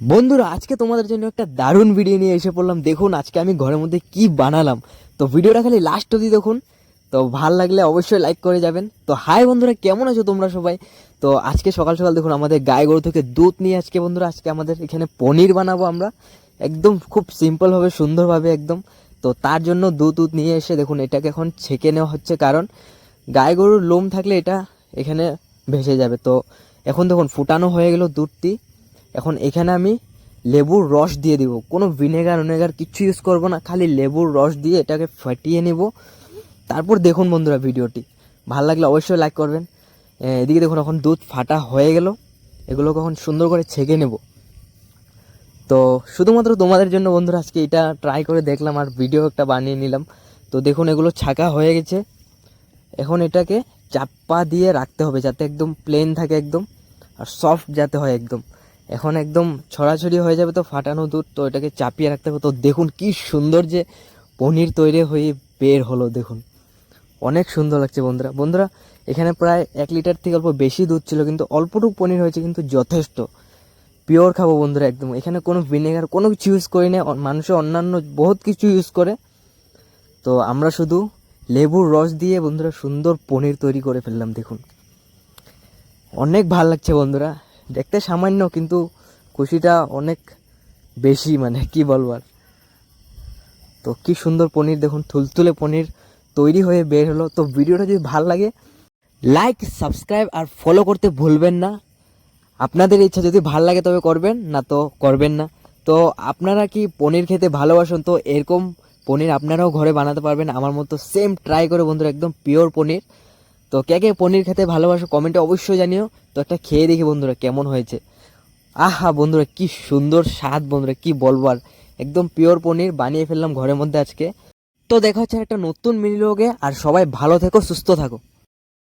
বন্ধুরা আজকে তোমাদের জন্য একটা দারুণ ভিডিও নিয়ে এসে পড়লাম। দেখুন আজকে আমি ঘরের মধ্যে কি বানালাম। তো ভিডিওটা খালি লাস্ট অবধি দেখুন। তো ভাল লাগলে অবশ্যই লাইক করে যাবেন। তো হাই বন্ধুরা, কেমন আছো তোমরা সবাই? তো আজকে সকাল সকাল দেখুন আমাদের গাই গরু থেকে দুধ নিয়ে আজকে বন্ধুরা আজকে আমাদের এখানে পনির বানাবো আমরা, একদম খুব সিম্পলভাবে সুন্দরভাবে একদম। তো তার জন্য দুধ নিয়ে এসে দেখুন এটাকে এখন ছেঁকে নেওয়া হচ্ছে, কারণ গাই গরুর লোম থাকলে এটা এখানে ভেসে যাবে। তো এখন দেখুন ফুটানো হয়ে গেল দুধটি। এখন এখানে আমি লেবুর রস দিয়ে দিব, কোনো ভিনেগার কিচ্ছু ইউজ করব না, খালি লেবুর রস দিয়ে এটাকে ফাটিয়ে নেব। তারপর দেখুন বন্ধুরা ভিডিওটি ভালো লাগলে অবশ্যই লাইক করবেন। এদিকে দেখুন এখন দুধ ফাটা হয়ে গেল, এগুলোকে এখন সুন্দর করে ছেঁকে নেব। তো শুধুমাত্র তোমাদের জন্য বন্ধুরা আজকে এটা ট্রাই করে দেখলাম আর ভিডিও একটা বানিয়ে নিলাম। তো দেখুন এগুলো ছাকা হয়ে গেছে। এখন এটাকে চাপা দিয়ে রাখতে হবে যাতে একদম প্লেন থাকে একদম, আর সফট যাতে হয় একদম। এখন একদম ছড়াছড়ি হয়ে যাবে তো ফাটানো দুধ, তো এটাকে চাপিয়ে রাখতে হবে। তো দেখুন কি সুন্দর যে পনির তৈরি হয়ে বের হলো, দেখুন অনেক সুন্দর লাগছে বন্ধুরা। বন্ধুরা এখানে প্রায় 1 লিটার থেকে অল্প বেশি দুধ ছিল, কিন্তু অল্পটুকু পনির হয়েছে কিন্তু যথেষ্ট। পিওর খাবো বন্ধুরা একদম, এখানে কোনো ভিনেগার কোনো কিছু ইউজ করি না। মানুষে অন্যান্য বহুত কিছু ইউজ করে, তো আমরা শুধু লেবুর রস দিয়ে বন্ধুরা সুন্দর পনির তৈরি করে ফেললাম। দেখুন অনেক ভালো লাগছে বন্ধুরা, দেখতে সামান্য কিন্তু খুশিটা অনেক বেশি, মানে কি বলবার। তো কি সুন্দর পনির দেখুন, তুলতুলে পনির তৈরি হয়ে বের হলো। তো ভিডিওটা যদি ভালো লাগে লাইক সাবস্ক্রাইব আর ফলো করতে ভুলবেন না। আপনাদের ইচ্ছা, যদি ভালো লাগে তবে করবেন, না তো করবেন না। তো আপনারা কি পনির খেতে ভালোবাসেন? তো এরকম পনির আপনারাও ঘরে বানাতে পারবেন আমার মতো সেম ট্রাই করে বন্ধুরা, একদম পিওর পনির। তো কে কে পনির খেতে ভালোবাসো কমেন্টে অবশ্যই জানিও। তো একটা খেয়ে দেখি বন্ধুরা কেমন হয়েছে। আহা বন্ধুরা কি সুন্দর স্বাদ বন্ধুরা, কি বলবো আর, একদম পিওর পনির বানিয়ে ফেললাম ঘরের মধ্যে আজকে। তো দেখা হচ্ছে একটা নতুন মিনি ব্লগে, আর সবাই ভালো থেকো সুস্থ থাকো।